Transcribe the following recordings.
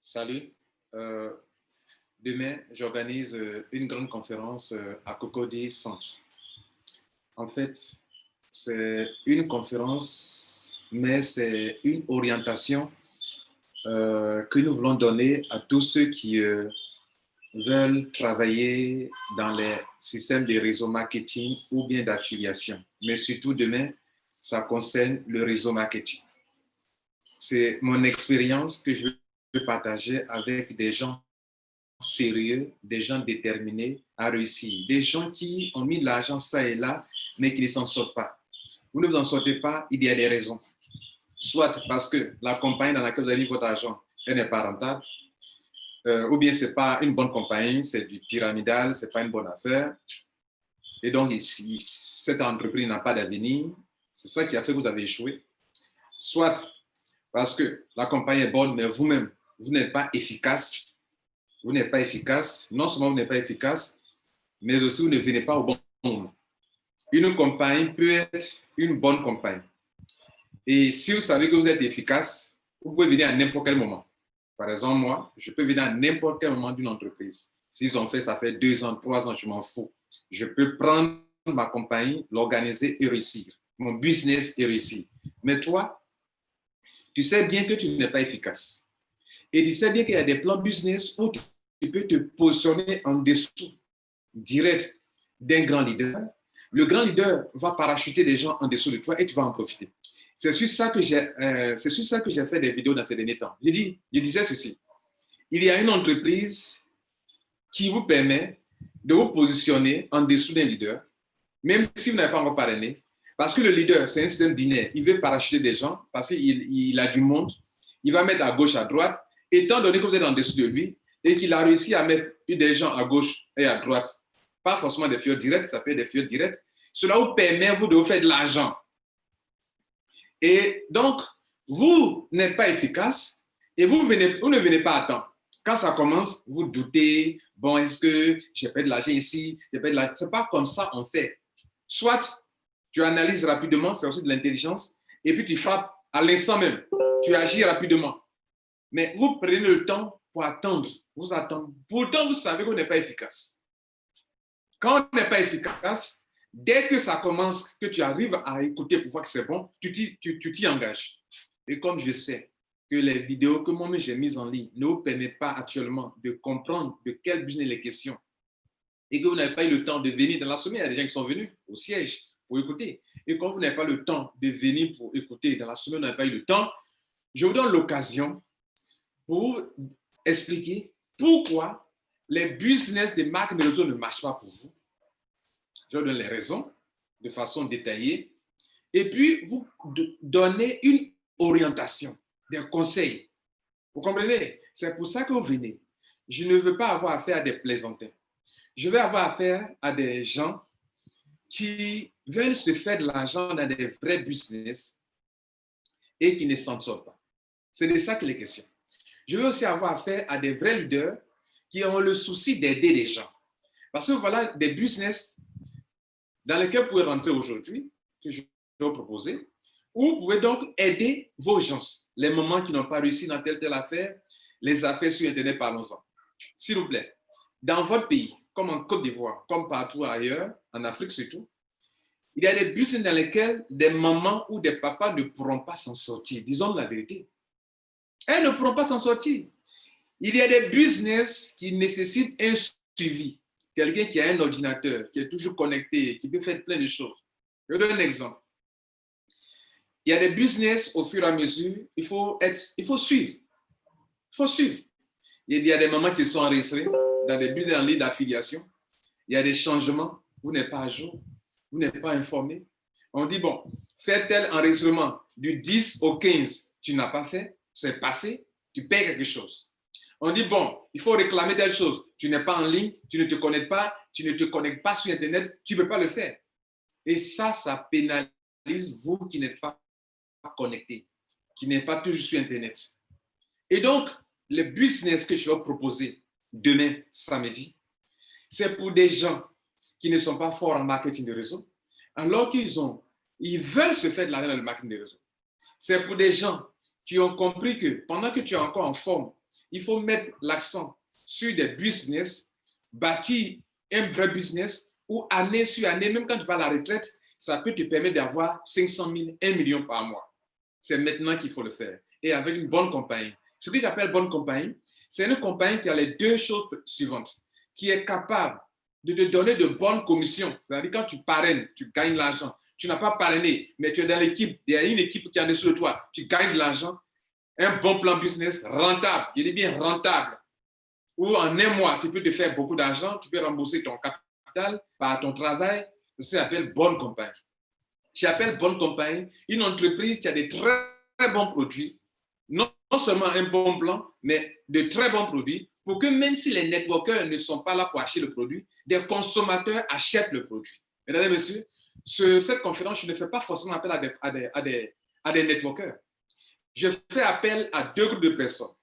Salut. Demain, j'organise une grande conférence à Cocody Centre. En fait, c'est une conférence, mais c'est une orientation que nous voulons donner à tous ceux qui veulent travailler dans les systèmes de réseau marketing ou bien d'affiliation. Mais surtout demain, ça concerne le réseau marketing. C'est mon expérience que je veux partager avec des gens sérieux, des gens déterminés à réussir, des gens qui ont mis de l'argent ça et là, mais qui ne s'en sortent pas. Vous ne vous en sortez pas, il y a des raisons. Soit parce que la compagnie dans laquelle vous avez mis votre argent, elle n'est pas rentable, ou bien ce n'est pas une bonne compagnie, c'est du pyramidal, ce n'est pas une bonne affaire. Et donc, cette entreprise n'a pas d'avenir, c'est ça qui a fait que vous avez échoué. Soit parce que la compagnie est bonne, mais vous-même, vous n'êtes pas efficace. Vous n'êtes pas efficace. Non seulement vous n'êtes pas efficace, mais aussi vous ne venez pas au bon moment. Une compagnie peut être une bonne compagnie. Et si vous savez que vous êtes efficace, vous pouvez venir à n'importe quel moment. Par exemple, moi, je peux venir à n'importe quel moment d'une entreprise. S'ils ont fait, ça fait 2 ans, 3 ans, je m'en fous. Je peux prendre ma compagnie, l'organiser et réussir. Mon business et réussir. Mais toi, tu sais bien que tu n'es pas efficace. Et tu sais bien qu'il y a des plans business où tu peux te positionner en dessous, direct, d'un grand leader. Le grand leader va parachuter des gens en dessous de toi et tu vas en profiter. C'est sur ça que j'ai fait des vidéos dans ces derniers temps. Je disais ceci. Il y a une entreprise qui vous permet de vous positionner en dessous d'un leader, même si vous n'avez pas encore parrainé, parce que le leader, c'est un système binaire. Il veut parachuter des gens parce qu'il a du monde. Il va mettre à gauche, à droite. Étant donné que vous êtes en dessous de lui et qu'il a réussi à mettre des gens à gauche et à droite, pas forcément des fioles directes, ça peut être des fioles directes, cela vous permet, vous, de vous faire de l'argent. Et donc, vous n'êtes pas efficace et vous ne venez pas à temps. Quand ça commence, vous doutez, bon, est-ce que j'ai pas de l'argent ici? Ce n'est pas comme ça on fait. Soit tu analyses rapidement, c'est aussi de l'intelligence, et puis tu frappes à l'instant même. Tu agis rapidement. Mais vous prenez le temps pour attendre. Vous attendez. Pourtant, vous savez que vous n'êtes pas efficace. Quand on n'est pas efficace, dès que ça commence, que tu arrives à écouter pour voir que c'est bon, tu t'y engages. Et comme je sais que les vidéos que moi-même j'ai mises en ligne ne vous permettent pas actuellement de comprendre de quel business il est question et que vous n'avez pas eu le temps de venir dans la semaine, il y a des gens qui sont venus au siège pour écouter. Et quand vous n'avez pas le temps de venir pour écouter dans la semaine, vous n'avez pas eu le temps, je vous donne l'occasion pour expliquer pourquoi les business des marques de réseau ne marchent pas pour vous. Je vous donne les raisons de façon détaillée et puis vous donner une orientation, des conseils. Vous comprenez? C'est pour ça que vous venez. Je ne veux pas avoir affaire à des plaisantins. Je vais avoir affaire à des gens qui veulent se faire de l'argent dans des vrais business et qui ne s'en sortent pas. C'est de ça qu'il est question. Je veux aussi avoir affaire à des vrais leaders qui ont le souci d'aider les gens. Parce que voilà des business dans lesquels vous pouvez rentrer aujourd'hui, que je vais vous proposer, où vous pouvez donc aider vos gens, les mamans qui n'ont pas réussi dans telle affaire, les affaires sur Internet, parlons-en. S'il vous plaît, dans votre pays, comme en Côte d'Ivoire, comme partout ailleurs, en Afrique surtout, il y a des business dans lesquels des mamans ou des papas ne pourront pas s'en sortir. Disons la vérité. Elles ne pourront pas s'en sortir. Il y a des business qui nécessitent un suivi. Quelqu'un qui a un ordinateur, qui est toujours connecté, qui peut faire plein de choses. Je donne un exemple. Il y a des business, au fur et à mesure, il faut suivre. Il faut suivre. Il y a des mamans qui sont enregistrées dans des business en ligne d'affiliation. Il y a des changements. Vous n'êtes pas à jour. Vous n'êtes pas informé. On dit, bon, fais tel enregistrement du 10 au 15. Tu n'as pas fait. C'est passé. Tu payes quelque chose. On dit, bon, il faut réclamer telle chose. Tu n'es pas en ligne, tu ne te connectes pas sur Internet, tu ne peux pas le faire. Et ça pénalise vous qui n'êtes pas connecté, qui n'êtes pas toujours sur Internet. Et donc, le business que je vais vous proposer demain, samedi, c'est pour des gens qui ne sont pas forts en marketing de réseau, alors ils veulent se faire de l'argent dans le marketing de réseau. C'est pour des gens qui ont compris que pendant que tu es encore en forme, il faut mettre l'accent sur des business, bâtir un vrai business où année sur année, même quand tu vas à la retraite, ça peut te permettre d'avoir 500 000, 1 million par mois. C'est maintenant qu'il faut le faire. Et avec une bonne compagnie. Ce que j'appelle bonne compagnie, c'est une compagnie qui a les deux choses suivantes, qui est capable de te donner de bonnes commissions. C'est-à-dire quand tu parraines, tu gagnes de l'argent. Tu n'as pas parrainé, mais tu es dans l'équipe, il y a une équipe qui est en dessous de toi, tu gagnes de l'argent. Un bon plan business rentable, je dis bien rentable, où en un mois, tu peux te faire beaucoup d'argent, tu peux rembourser ton capital par ton travail. Ça s'appelle bonne compagnie. J'appelle bonne compagnie une entreprise qui a des très, très bons produits, non seulement un bon plan, mais de très bons produits, pour que même si les networkers ne sont pas là pour acheter le produit, des consommateurs achètent le produit. Mesdames et messieurs, cette conférence, je ne fais pas forcément appel à des networkers. Je fais appel à deux groupes de personnes,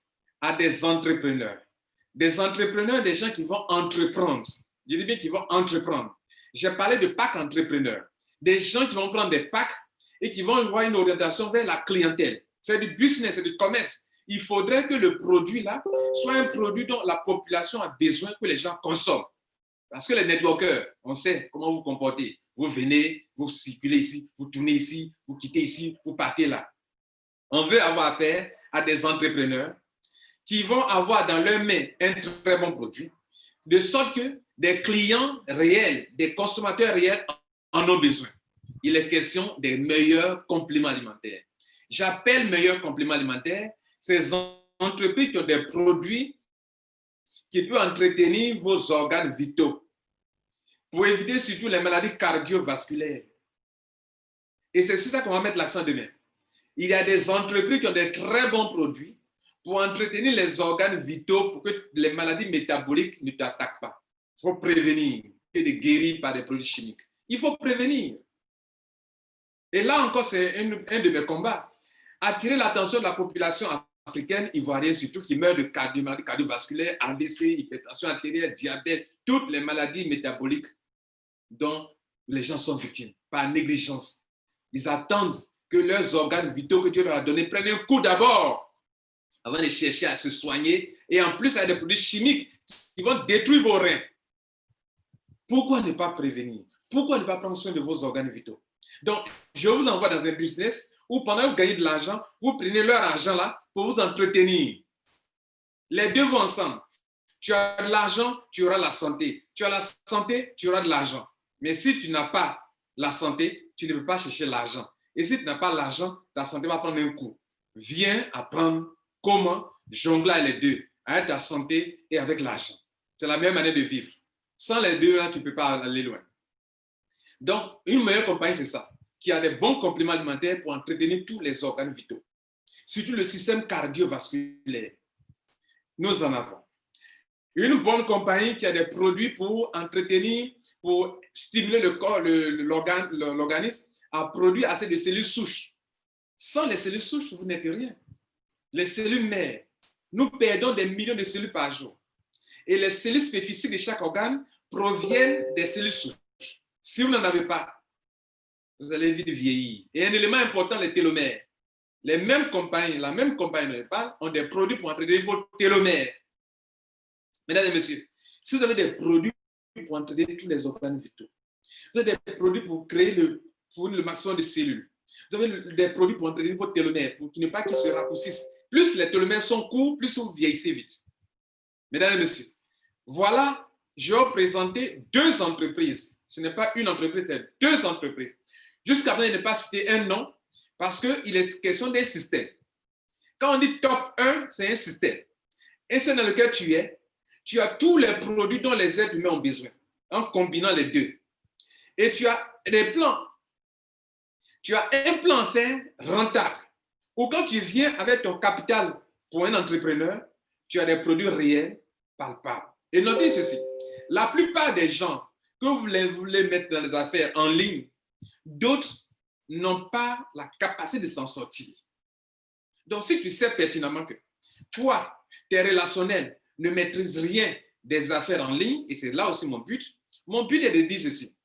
à des entrepreneurs. Des entrepreneurs, des gens qui vont entreprendre. Je dis bien qu'ils vont entreprendre. J'ai parlé de packs entrepreneurs. Des gens qui vont prendre des packs et qui vont avoir une orientation vers la clientèle. C'est du business, c'est du commerce. Il faudrait que le produit là soit un produit dont la population a besoin que les gens consomment. Parce que les networkers, on sait comment vous comportez. Vous venez, vous circulez ici, vous tournez ici, vous quittez ici, vous partez là. On veut avoir affaire à des entrepreneurs qui vont avoir dans leurs mains un très bon produit, de sorte que des clients réels, des consommateurs réels en ont besoin. Il est question des meilleurs compléments alimentaires. J'appelle meilleurs compléments alimentaires ces entreprises qui ont des produits qui peuvent entretenir vos organes vitaux pour éviter surtout les maladies cardiovasculaires. Et c'est sur ça qu'on va mettre l'accent demain. Il y a des entreprises qui ont des très bons produits pour entretenir les organes vitaux pour que les maladies métaboliques ne t'attaquent pas. Il faut prévenir et de guérir par des produits chimiques. Il faut prévenir. Et là encore, c'est un de mes combats. Attirer l'attention de la population africaine, ivoirienne surtout, qui meurt de maladies cardiovasculaires, AVC, hypertension artérielle, diabète, toutes les maladies métaboliques dont les gens sont victimes par négligence. Ils attendent que leurs organes vitaux que Dieu leur a donnés prennent un coup d'abord avant de chercher à se soigner. Et en plus, il y a des produits chimiques qui vont détruire vos reins. Pourquoi ne pas prévenir? Pourquoi ne pas prendre soin de vos organes vitaux? Donc, je vous envoie dans un business où pendant que vous gagnez de l'argent, vous prenez leur argent là pour vous entretenir. Les deux vont ensemble. Tu as de l'argent, tu auras la santé. Tu as la santé, tu auras de l'argent. Mais si tu n'as pas la santé, tu ne peux pas chercher l'argent. Et si tu n'as pas l'argent, ta santé va prendre un coup. Viens apprendre comment jongler les deux, avec ta santé et avec l'argent. C'est la même manière de vivre. Sans les deux, là, tu ne peux pas aller loin. Donc, une meilleure compagnie, c'est ça, qui a des bons compléments alimentaires pour entretenir tous les organes vitaux, surtout le système cardiovasculaire. Nous en avons. Une bonne compagnie qui a des produits pour entretenir, pour stimuler le corps, l'organisme à produire assez de cellules souches. Sans les cellules souches, vous n'êtes rien. Les cellules mères, nous perdons des millions de cellules par jour. Et les cellules spécifiques de chaque organe proviennent des cellules souches. Si vous n'en avez pas, vous allez vite vieillir. Et un élément important, les télomères. La même compagnie dont je parle, ont des produits pour entretenir vos télomères. Mesdames et messieurs, si vous avez des produits pour entretenir tous les organes vitaux, vous avez des produits pour créer le maximum de cellules, vous avez des produits pour entretenir vos télomères, pour ne pas qu'ils se raccourcissent. Plus les télomères sont courts, plus vous vieillissez vite. Mesdames et messieurs, voilà, je vais vous présenter deux entreprises. Ce n'est pas une entreprise, c'est deux entreprises. Jusqu'à maintenant, je n'ai pas cité un nom parce qu'il est question d'un système. Quand on dit top 1, c'est un système. Et c'est dans lequel tu as tous les produits dont les êtres humains ont besoin, en combinant les deux. Et tu as des plans. Tu as un plan à faire rentable. Ou quand tu viens avec ton capital pour un entrepreneur, tu as des produits réels, palpables. Et notez ceci, la plupart des gens que vous voulez mettre dans les affaires en ligne, d'autres n'ont pas la capacité de s'en sortir. Donc, si tu sais pertinemment que toi, tes relationnels ne maîtrisent rien des affaires en ligne, et c'est là aussi mon but est de dire ceci.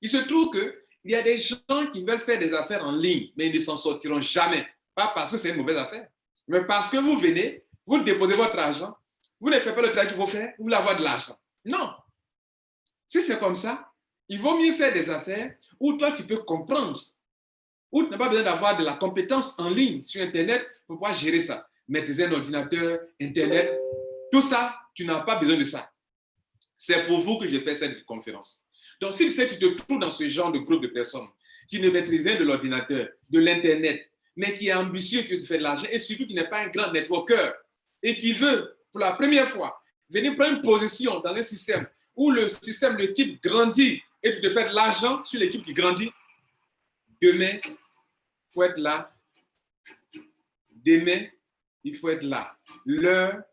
Il se trouve qu'il y a des gens qui veulent faire des affaires en ligne, mais ils ne s'en sortiront jamais. Pas parce que c'est une mauvaise affaire, mais parce que vous venez, vous déposez votre argent, vous ne faites pas le travail qu'il faut faire, vous voulez avoir de l'argent. Non. Si c'est comme ça, il vaut mieux faire des affaires où toi, tu peux comprendre, où tu n'as pas besoin d'avoir de la compétence en ligne sur Internet pour pouvoir gérer ça. Maîtriser un ordinateur, Internet, tout ça, tu n'as pas besoin de ça. C'est pour vous que je fais cette conférence. Donc, si tu sais que tu te trouves dans ce genre de groupe de personnes qui ne maîtrisent rien de l'ordinateur, de l'Internet, mais qui est ambitieux, qui fait de l'argent, et surtout qui n'est pas un grand networker, et qui veut, pour la première fois, venir prendre une position dans un système où le système, l'équipe grandit, et tu te fais de l'argent sur l'équipe qui grandit, demain, il faut être là. Demain, il faut être là. L'heure,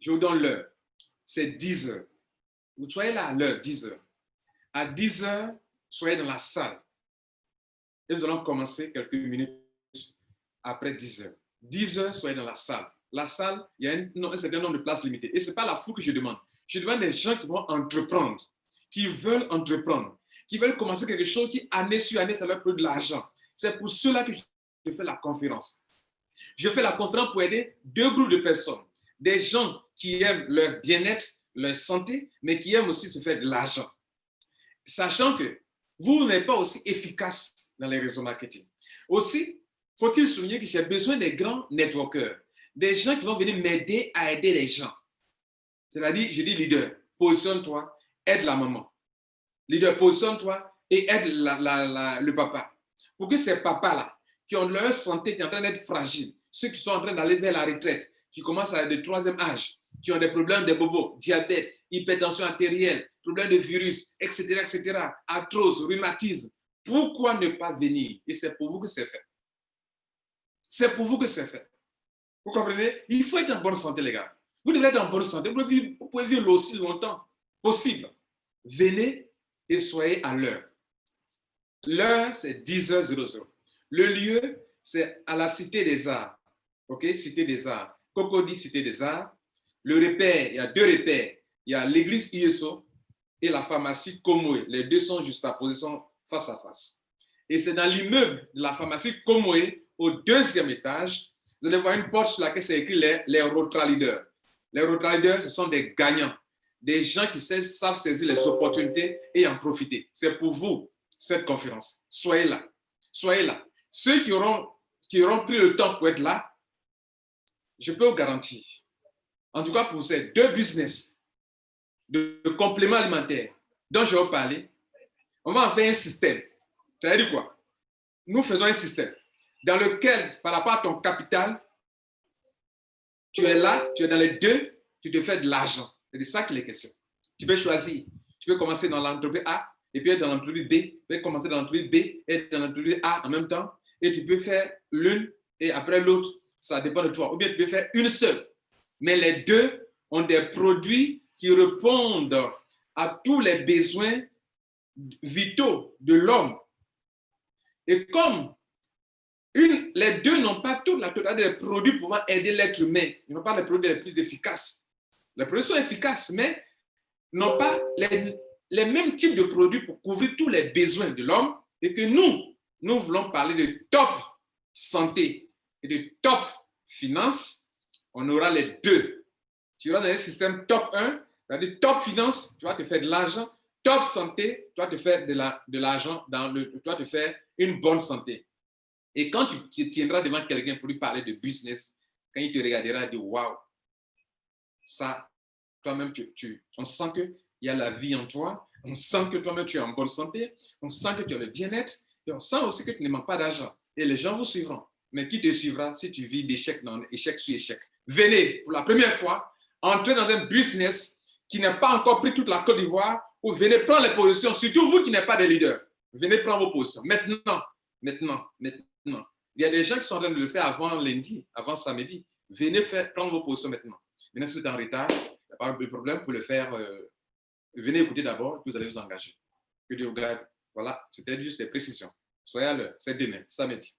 je vous donne l'heure, c'est 10 heures. Vous soyez là à l'heure, 10 heures. À 10 heures, soyez dans la salle. Et nous allons commencer quelques minutes après 10 heures. 10 heures, soyez dans la salle. La salle, il y a un certain nombre de places limitées. Et ce n'est pas la foule que je demande. Je demande des gens qui vont entreprendre, qui veulent entreprendre, qui veulent commencer quelque chose qui, année sur année, ça leur coûte de l'argent. C'est pour cela que je fais la conférence. Je fais la conférence pour aider deux groupes de personnes. Des gens qui aiment leur bien-être, leur santé, mais qui aiment aussi se faire de l'argent. Sachant que vous n'êtes pas aussi efficace dans les réseaux marketing. Aussi, faut-il souligner que j'ai besoin des grands networkers, des gens qui vont venir m'aider à aider les gens. C'est-à-dire, je dis leader, positionne-toi, aide la maman. Leader, positionne-toi et aide le papa. Pour que ces papas-là, qui ont leur santé qui est en train d'être fragile, ceux qui sont en train d'aller vers la retraite, qui commencent à être de troisième âge, qui ont des problèmes de bobo, diabète, hypertension artérielle, problèmes de virus, etc., arthrose, rhumatisme. Pourquoi ne pas venir? Et c'est pour vous que c'est fait. C'est pour vous que c'est fait. Vous comprenez? Il faut être en bonne santé, les gars. Vous devez être en bonne santé. Vous pouvez vivre aussi longtemps possible. Venez et soyez à l'heure. L'heure, c'est 10h00. Le lieu, c'est à la Cité des Arts. OK? Cité des Arts. Cocody, Cité des Arts. Le repère, il y a deux repères. Il y a l'église ISO et la pharmacie Komoé. Les deux sont juste à position face à face. Et c'est dans l'immeuble de la pharmacie Komoé, au deuxième étage. Vous allez voir une porte sur laquelle c'est écrit les Rotary Leaders. Les Rotary Leaders, ce sont des gagnants. Des gens qui savent saisir les opportunités et en profiter. C'est pour vous, cette conférence. Soyez là. Soyez là. Ceux qui auront pris le temps pour être là, je peux vous garantir, en tout cas pour ces deux business de compléments alimentaires dont je vais vous parler, on va en faire un système. Ça veut dire quoi? Nous faisons un système dans lequel, par rapport à ton capital, tu es là, tu es dans les deux, tu te fais de l'argent. C'est de ça qu'il est question. Tu peux choisir. Tu peux commencer dans l'entreprise A et puis être dans l'entreprise B. Tu peux commencer dans l'entreprise B et être dans l'entreprise A en même temps. Et tu peux faire l'une et après l'autre. Ça dépend de toi. Ou bien tu peux faire une seule. Mais les deux ont des produits qui répondent à tous les besoins vitaux de l'homme. Et comme les deux n'ont pas toute la totalité des produits pouvant aider l'être humain, ils n'ont pas les produits les plus efficaces. Les produits sont efficaces, mais n'ont pas les mêmes types de produits pour couvrir tous les besoins de l'homme. Et que nous voulons parler de top santé et de top finance. On aura les deux. Tu auras dans un système top 1, c'est-à-dire top finance, tu vas te faire de l'argent. Top santé, tu vas te faire de l'argent, tu vas te faire une bonne santé. Et quand tu tiendras devant quelqu'un pour lui parler de business, quand il te regardera, il dit waouh, ça, toi-même, on sent qu'il y a la vie en toi, on sent que toi-même tu es en bonne santé, on sent que tu as le bien-être, et on sent aussi que tu ne manques pas d'argent. Et les gens vous suivront. Mais qui te suivra si tu vis d'échec dans échec sur échec? Venez pour la première fois, entrez dans un business qui n'a pas encore pris toute la Côte d'Ivoire, ou venez prendre les positions, surtout vous qui n'êtes pas des leaders. Venez prendre vos positions. Maintenant. Il y a des gens qui sont en train de le faire avant lundi, avant samedi. Venez prendre vos positions maintenant. Maintenant, si vous êtes en retard, il n'y a pas de problème pour le faire. Venez écouter d'abord, puis vous allez vous engager. Que Dieu vous garde. Voilà, c'était juste des précisions. Soyez à l'heure, c'est demain, samedi.